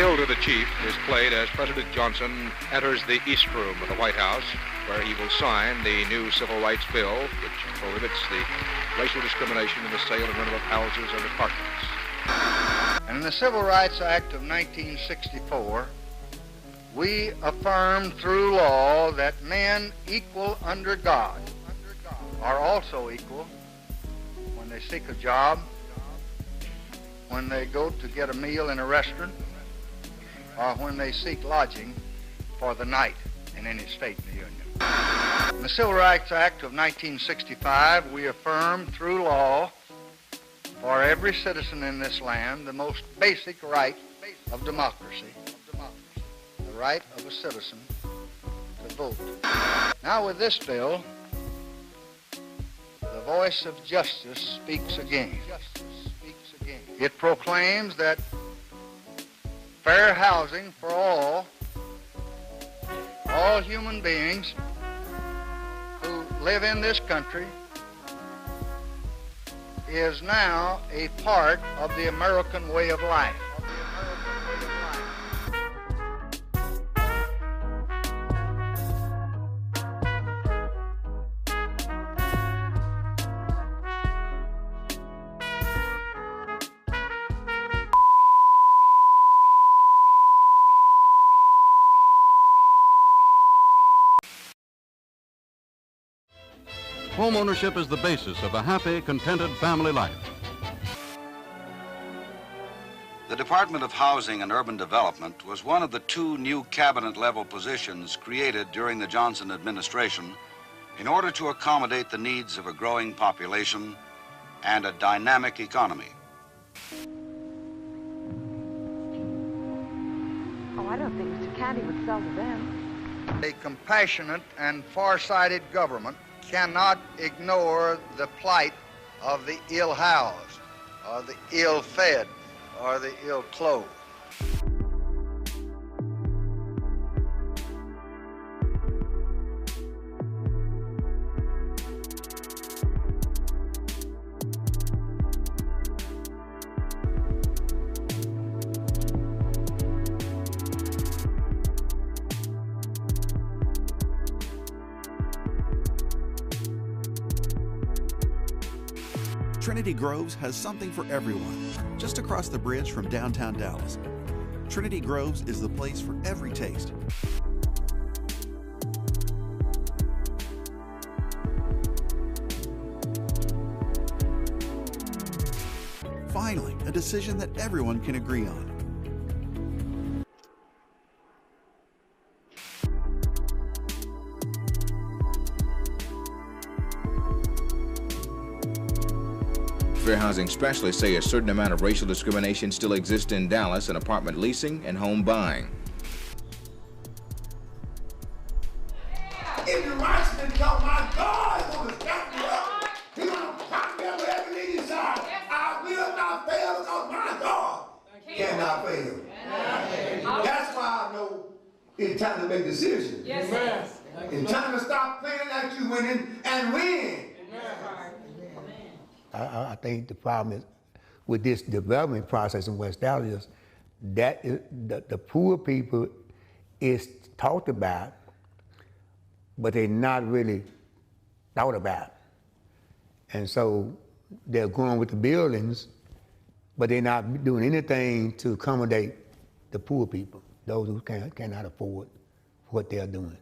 Hail to the Chief is played as President Johnson enters the East Room of the White House, where he will sign the new Civil Rights Bill, which prohibits the racial discrimination in the sale and rental of houses and apartments. And in the Civil Rights Act of 1964, we affirm through law that men equal under God are also equal when they seek a job, when they go to get a meal in a restaurant, or when they seek lodging for the night in any state in the Union. In the Civil Rights Act of 1965, we affirm through law for every citizen in this land the most basic right of democracy, the right of a citizen to vote. Now with this bill, the voice of justice speaks again. It proclaims that fair housing for all human beings who live in this country is now a part of the American way of life. Home ownership is the basis of a happy, contented family life. The Department of Housing and Urban Development was one of the two new cabinet-level positions created during the Johnson administration in order to accommodate the needs of a growing population and a dynamic economy. Oh, I don't think Mr. Candy would sell to them. A compassionate and far-sighted government cannot ignore the plight of the ill-housed, or the ill-fed, or the ill-clothed. Trinity Groves has something for everyone, just across the bridge from downtown Dallas. Trinity Groves is the place for every taste. Finally, a decision that everyone can agree on. Fair housing specialists say a certain amount of racial discrimination still exists in Dallas in apartment leasing and home buying. If the righteous come, my God is going to stack me up. He's going to pop me up with every knee inside. I will not fail because my God cannot fail. That's why I know it's time to make decisions. Yes. It's time to stop playing like you winning and win. I think the problem is with this development process in West Dallas is that the poor people is talked about, but they're not really thought about. And so they're going with the buildings, but they're not doing anything to accommodate the poor people, those who cannot afford what they're doing.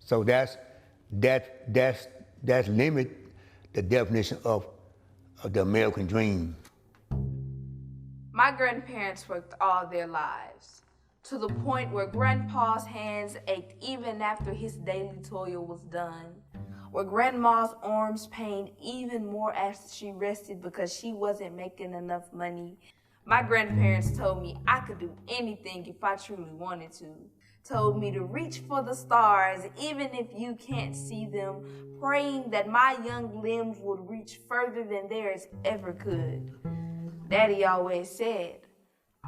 So that's limit the definition of the American dream. My grandparents worked all their lives, to the point where Grandpa's hands ached even after his daily toil was done, where Grandma's arms pained even more as she rested because she wasn't making enough money. My grandparents told me I could do anything if I truly wanted to. Told me to reach for the stars, even if you can't see them, praying that my young limbs would reach further than theirs ever could. Daddy always said,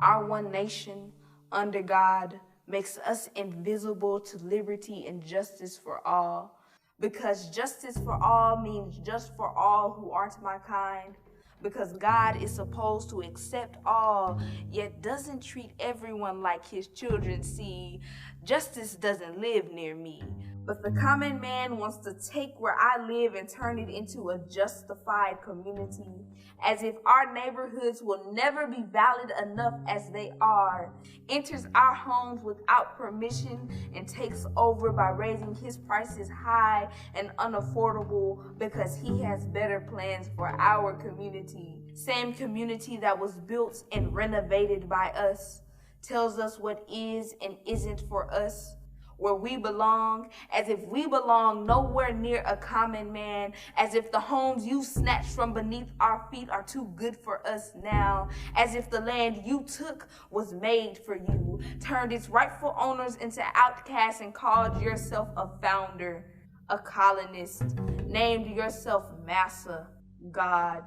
our one nation, under God, makes us invisible to liberty and justice for all, because justice for all means just for all who aren't my kind, because God is supposed to accept all, yet doesn't treat everyone like his children. See, justice doesn't live near me, but the common man wants to take where I live and turn it into a justified community, as if our neighborhoods will never be valid enough as they are, enters our homes without permission and takes over by raising his prices high and unaffordable because he has better plans for our community. Same community that was built and renovated by us, tells us what is and isn't for us, where we belong, as if we belong nowhere near a common man, as if the homes you snatched from beneath our feet are too good for us now, as if the land you took was made for you, turned its rightful owners into outcasts and called yourself a founder, a colonist, named yourself Massa, God.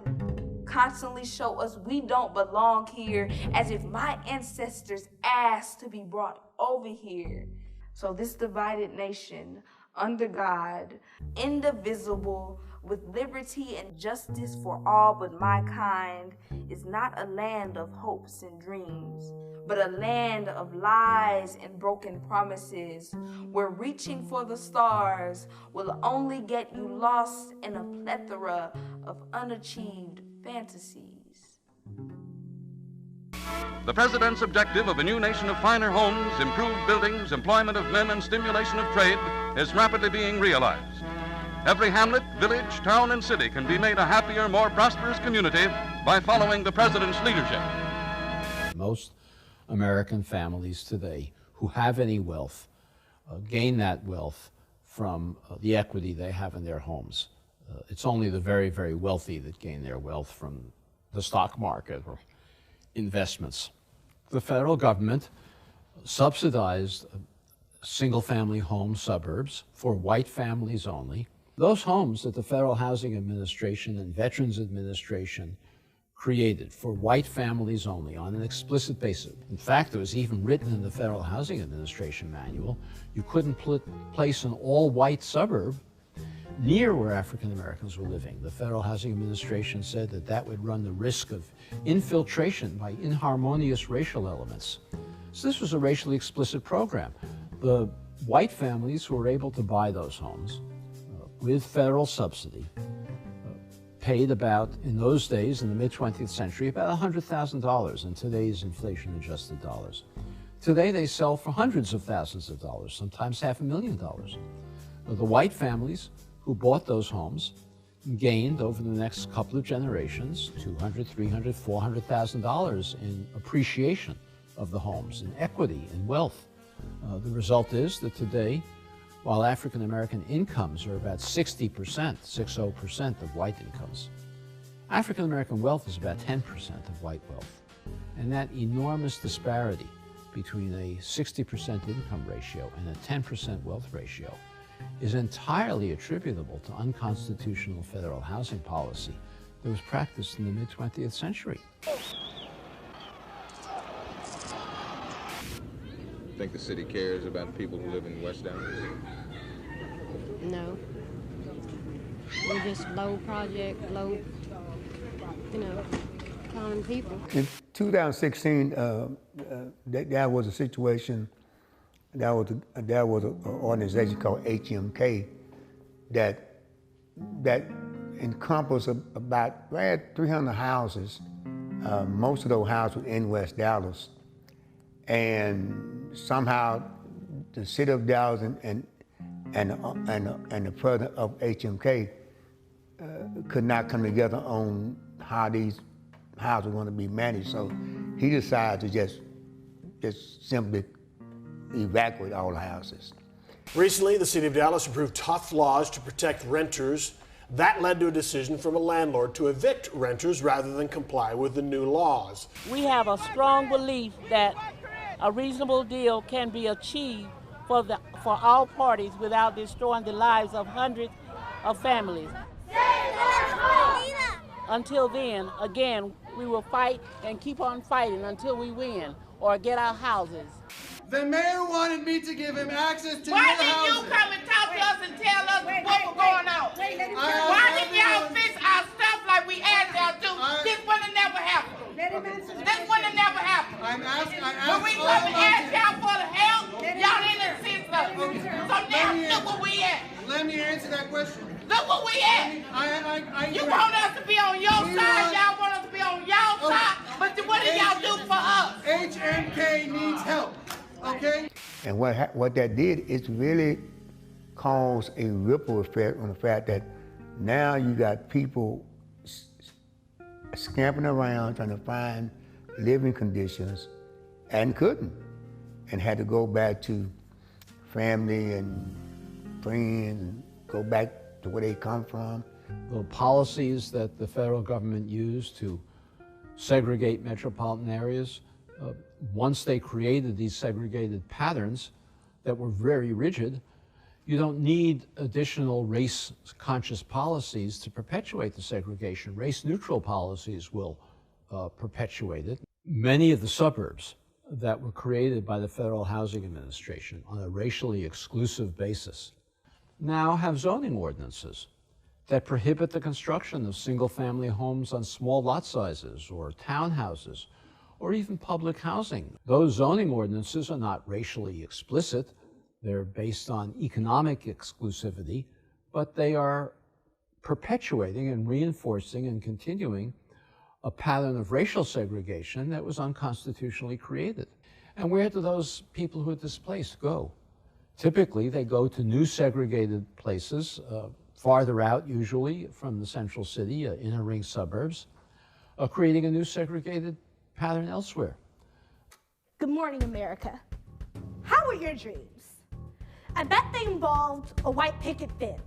Constantly show us we don't belong here, as if my ancestors asked to be brought over here. So this divided nation, under God, indivisible, with liberty and justice for all but my kind, is not a land of hopes and dreams, but a land of lies and broken promises, where reaching for the stars will only get you lost in a plethora of unachieved fantasies. The President's objective of a new nation of finer homes, improved buildings, employment of men, and stimulation of trade is rapidly being realized. Every hamlet, village, town, and city can be made a happier, more prosperous community by following the President's leadership. Most American families today who have any wealth gain that wealth from the equity they have in their homes. It's only the very, very wealthy that gain their wealth from the stock market or investments. The federal government subsidized single-family home suburbs for white families only. Those homes that the Federal Housing Administration and Veterans Administration created for white families only on an explicit basis. In fact, it was even written in the Federal Housing Administration manual, you couldn't place an all-white suburb near where African Americans were living. The Federal Housing Administration said that that would run the risk of infiltration by inharmonious racial elements. So this was a racially explicit program. The white families who were able to buy those homes with federal subsidy paid about, in those days, in the mid-20th century, about $100,000 in today's inflation-adjusted dollars. Today they sell for hundreds of thousands of dollars, sometimes $500,000. The white families who bought those homes gained over the next couple of generations $200,000, $300,000, $400,000 in appreciation of the homes, in equity, in wealth. The result is that today, while African American incomes are about 60% of white incomes, African American wealth is about 10% of white wealth. And that enormous disparity between a 60% income ratio and a 10% wealth ratio is entirely attributable to unconstitutional federal housing policy that was practiced in the mid-20th century. Think the city cares about the people who live in West Dallas? No. We're just low project, low, common people. In 2016, there was a situation. There was an organization called HMK that encompassed about 300 houses. Most of those houses were in West Dallas, and somehow the city of Dallas and the president of HMK could not come together on how these houses were going to be managed. So he decided to just simply evacuate all the houses. Recently, the city of Dallas approved tough laws to protect renters. That led to a decision from a landlord to evict renters rather than comply with the new laws. We have a strong belief that a reasonable deal can be achieved for all parties without destroying the lives of hundreds of families. Until then, again, we will fight and keep on fighting until we win or get our houses. The mayor wanted me to give him access to Why your didn't houses. you come and talk to us and tell us what was going on? Why didn't y'all fix our stuff like we asked y'all to? This would have never happened. When we come and ask y'all for the help, y'all didn't assist us. So now look where we at. Let me answer that question. Look where we at. You want us to be on your side, y'all want us to be on y'all side, but what do y'all do for us? HMK needs help, okay? And what that did is really caused a ripple effect on the fact that now you got people scampering around trying to find living conditions and couldn't, and had to go back to family and friends and go back to where they come from. The policies that the federal government used to segregate metropolitan areas, once they created these segregated patterns that were very rigid, you don't need additional race-conscious policies to perpetuate the segregation. Race-neutral policies will perpetuate it. Many of the suburbs that were created by the Federal Housing Administration on a racially exclusive basis now have zoning ordinances that prohibit the construction of single-family homes on small lot sizes or townhouses or even public housing. Those zoning ordinances are not racially explicit. They're based on economic exclusivity, but they are perpetuating and reinforcing and continuing a pattern of racial segregation that was unconstitutionally created. And where do those people who are displaced go? Typically, they go to new segregated places, farther out usually from the central city, inner ring suburbs, creating a new segregated pattern elsewhere. Good morning, America. How were your dreams? I bet they involved a white picket fence.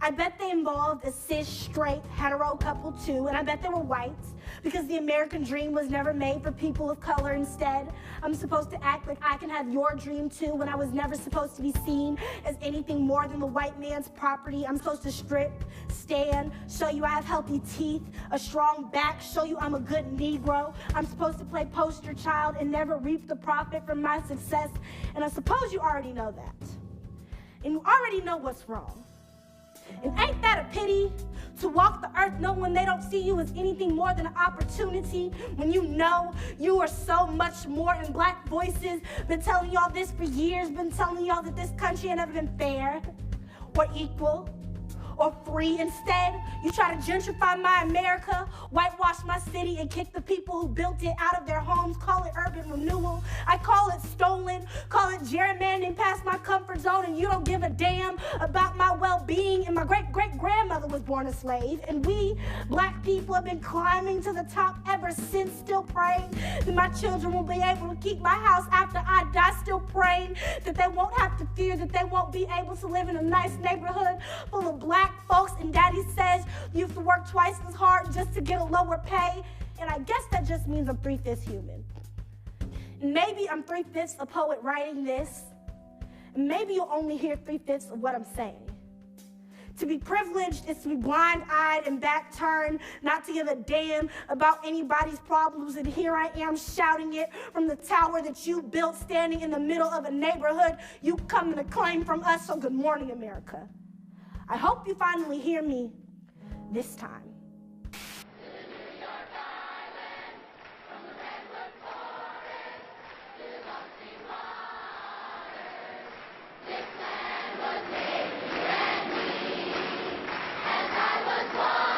I bet they involved a cis, straight, hetero couple too, and I bet they were white, because the American dream was never made for people of color. Instead, I'm supposed to act like I can have your dream too, when I was never supposed to be seen as anything more than the white man's property. I'm supposed to strip, stand, show you I have healthy teeth, a strong back, show you I'm a good Negro. I'm supposed to play poster child and never reap the profit from my success, and I suppose you already know that. And you already know what's wrong. And ain't that a pity? To walk the earth knowing they don't see you as anything more than an opportunity, when you know you are so much more than black voices. Been telling y'all this for years, been telling y'all that this country ain't never been fair or equal or free. Instead, you try to gentrify my America, whitewash my city, and kick the people who built it out of their homes. Call it urban renewal. I call it stolen. Call it gerrymandering past my comfort zone, and you don't give a damn about my well-being. And my great-great-grandmother was born a slave, and we, black people, have been climbing to the top ever since, still praying that my children will be able to keep my house after I die, still praying that they won't have to fear that they won't be able to live in a nice neighborhood full of black folks, and daddy says you have to work twice as hard just to get a lower pay. And I guess that just means I'm 3/5 human. And maybe I'm 3/5 a poet writing this. And maybe you'll only hear 3/5 of what I'm saying. To be privileged is to be blind-eyed and back-turned, not to give a damn about anybody's problems. And here I am shouting it from the tower that you built, standing in the middle of a neighborhood you come to claim from us. So good morning, America. I hope you finally hear me this time.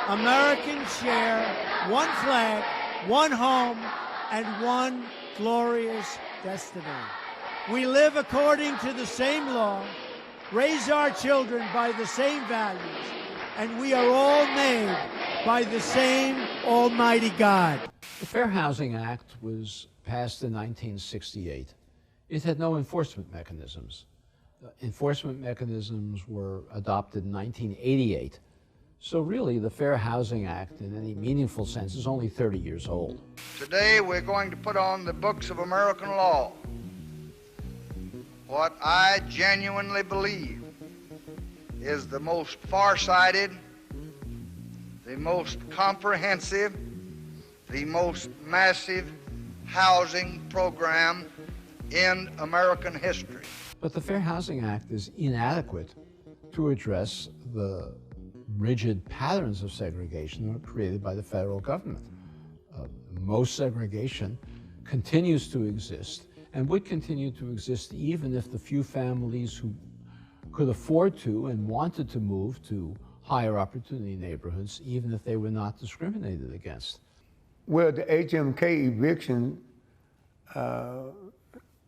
Americans share one flag, one home, and one glorious destiny. We live according to the same law, raise our children by the same values, and we are all made by the same Almighty God. The Fair Housing Act was passed in 1968. It had no enforcement mechanisms. Enforcement mechanisms were adopted in 1988. So really, the Fair Housing Act, in any meaningful sense, is only 30 years old. Today, we're going to put on the books of American law what I genuinely believe is the most far-sighted, the most comprehensive, the most massive housing program in American history. But the Fair Housing Act is inadequate to address the rigid patterns of segregation that were created by the federal government. Most segregation continues to exist and would continue to exist even if the few families who could afford to and wanted to move to higher opportunity neighborhoods, even if they were not discriminated against. Well, the HMK eviction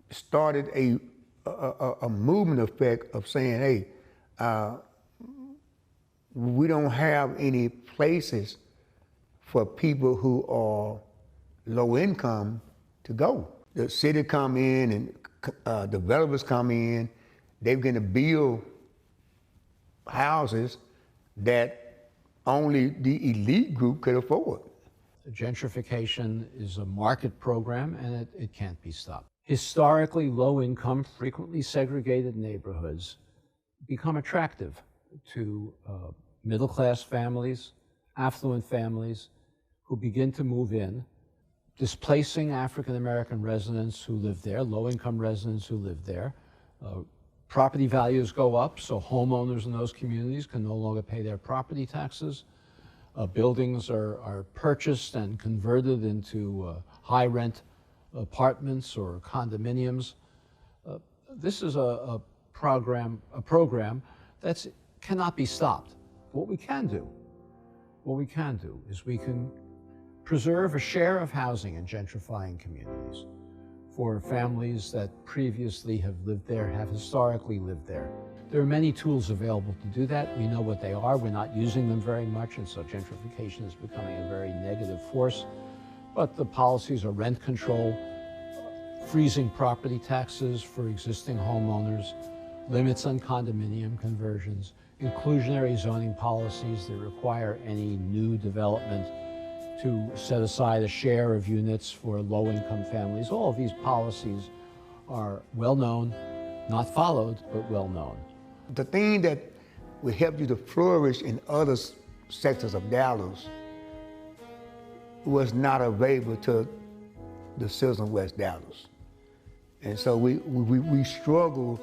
started a movement effect of saying, hey, we don't have any places for people who are low income to go. The city come in and developers come in, they're gonna build houses that only the elite group could afford. Gentrification is a market program and it can't be stopped. Historically low income, frequently segregated neighborhoods become attractive to middle class families, affluent families who begin to move in, displacing African American residents who live there, low income residents who live there. Property values go up, so homeowners in those communities can no longer pay their property taxes. Buildings are purchased and converted into high rent apartments or condominiums. This is a program that cannot be stopped. What we can do is we can preserve a share of housing in gentrifying communities for families that previously have lived there, have historically lived there. There are many tools available to do that. We know what they are. We're not using them very much, and so gentrification is becoming a very negative force. But the policies are rent control, freezing property taxes for existing homeowners, limits on condominium conversions, inclusionary zoning policies that require any new development to set aside a share of units for low-income families. All of these policies are well-known, not followed, but well-known. The thing that will help you to flourish in other sectors of Dallas was not available to the citizens of West Dallas. And so we struggle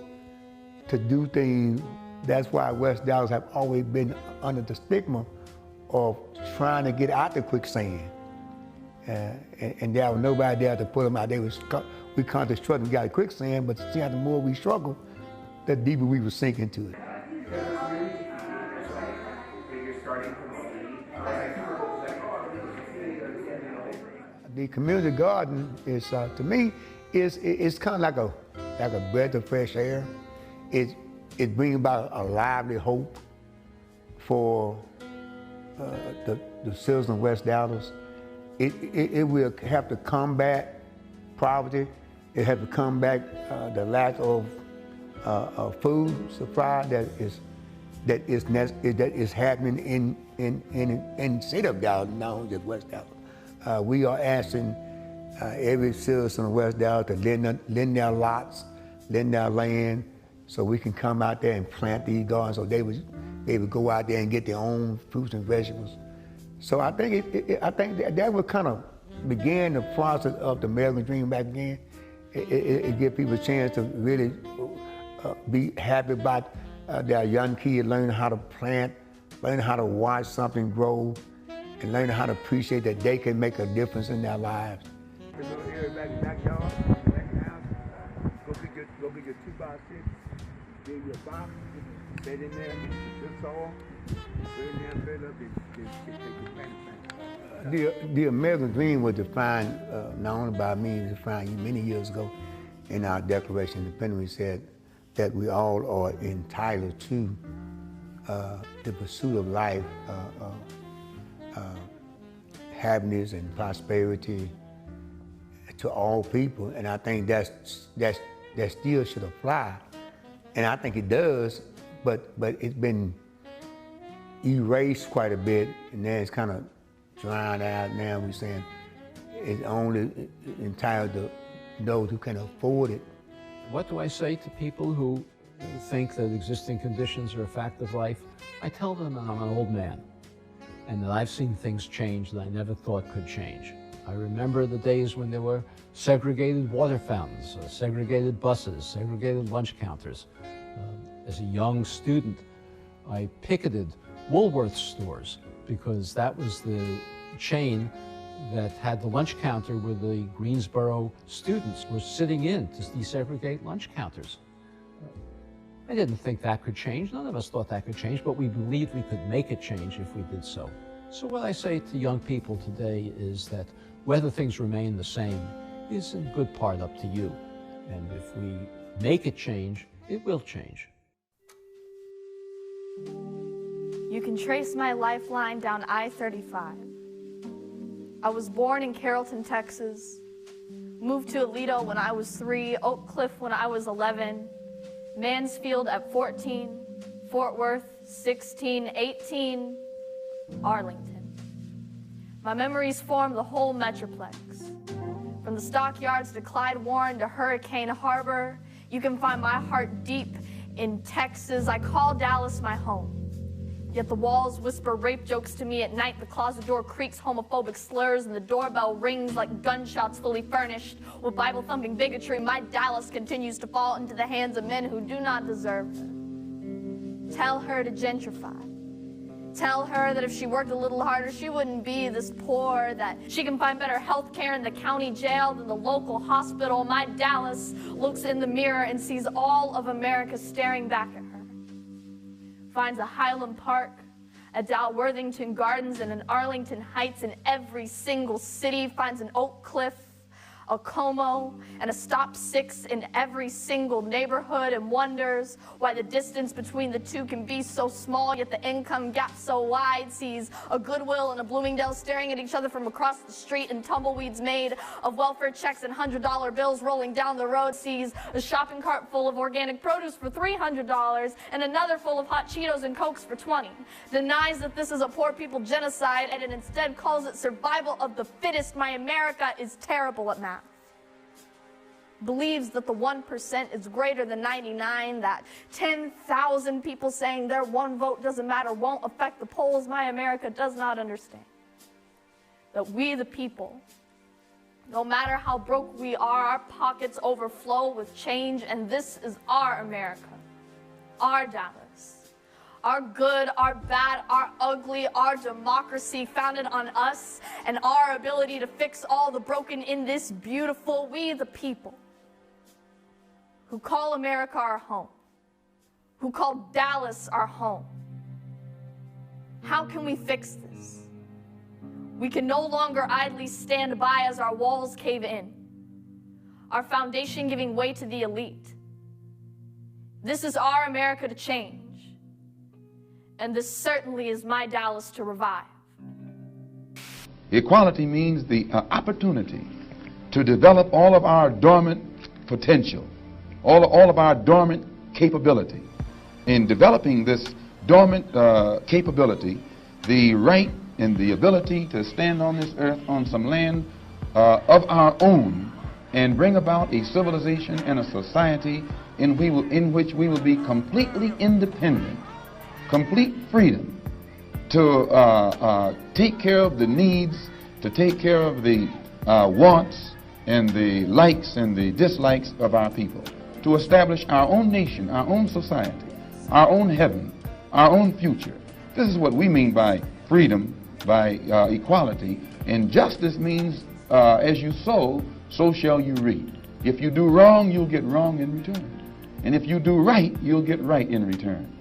to do things. That's why West Dallas have always been under the stigma of trying to get out the quicksand. And there was nobody there to put them out. We constantly struggled to get out of quicksand, but see how the more we struggle, the deeper we were sinking to it. The community garden is, to me, it's kind of like a breath of fresh air. It brings about a lively hope for the citizens of West Dallas. It will have to combat poverty. It have to combat the lack of food supply that is happening in the city of Dallas, not only just West Dallas. We are asking every citizen of West Dallas to lend their lots, lend their land, so we can come out there and plant these gardens, so they would go out there and get their own fruits and vegetables. So I think that would kind of begin the process of the American dream back again. It gives people a chance to really be happy about their young kids learning how to plant, learning how to watch something grow, and learning how to appreciate that they can make a difference in their lives. Go get your 2x6, get your box, set in there, get the soil, fill in there, fill up, and the American dream was defined not only by me, it was defined many years ago in our Declaration of Independence. We said that we all are entitled to the pursuit of life, happiness and prosperity to all people, and I think that still should apply, and I think it does, but it's been erased quite a bit, and then it's kind of drowned out. Now we're saying it's only entitled to those who can afford it. What do I say to people who think that existing conditions are a fact of life? I tell them that I'm an old man and that I've seen things change that I never thought could change. I remember the days when there were segregated water fountains, segregated buses, segregated lunch counters. As a young student, I picketed Woolworth stores because that was the chain that had the lunch counter where the Greensboro students were sitting in to desegregate lunch counters. I didn't think that could change. None of us thought that could change, but we believed we could make it change if we did so. So what I say to young people today is that whether things remain the same is in good part up to you. And if we make it change, it will change. You can trace my lifeline down I-35. I was born in Carrollton, Texas, moved to Aledo when I was 3, Oak Cliff when I was 11, Mansfield at 14, Fort Worth 16, 18, Arlington. My memories form the whole Metroplex. From the stockyards to Clyde Warren to Hurricane Harbor, you can find my heart deep in Texas. I call Dallas my home. Yet the walls whisper rape jokes to me at night, the closet door creaks homophobic slurs, and the doorbell rings like gunshots fully furnished with Bible-thumping bigotry. My Dallas continues to fall into the hands of men who do not deserve her. Tell her to gentrify. Tell her that if she worked a little harder, she wouldn't be this poor, that she can find better health care in the county jail than the local hospital. My Dallas looks in the mirror and sees all of America staring back at her. Finds a Highland Park, a Dalworthington Gardens, and an Arlington Heights in every single city. Finds an Oak Cliff, a Como, and a Stop 6 in every single neighborhood, and wonders why the distance between the two can be so small, yet the income gap so wide. Sees a Goodwill and a Bloomingdale staring at each other from across the street, and tumbleweeds made of welfare checks and $100 bills rolling down the road. Sees a shopping cart full of organic produce for $300 and another full of hot Cheetos and Cokes for $20. Denies that this is a poor people genocide and instead calls it survival of the fittest. My America is terrible at math. Believes that the 1% is greater than 99, that 10,000 people saying their one vote doesn't matter won't affect the polls. My America does not understand that we the people, no matter how broke we are, our pockets overflow with change, and this is our America, our Dallas, our good, our bad, our ugly, our democracy founded on us and our ability to fix all the broken in this beautiful, we the people, who call America our home, who call Dallas our home. How can we fix this? We can no longer idly stand by as our walls cave in, our foundation giving way to the elite. This is our America to change, and this certainly is my Dallas to revive. Equality means the opportunity to develop all of our dormant potential, all of our dormant capability. In developing this dormant capability, the right and the ability to stand on this earth on some land of our own and bring about a civilization and a society in which we will be completely independent, complete freedom to take care of the needs, to take care of the wants and the likes and the dislikes of our people, to establish our own nation, our own society, our own heaven, our own future. This is what we mean by freedom, by equality. And justice means as you sow, so shall you reap. If you do wrong, you'll get wrong in return. And if you do right, you'll get right in return.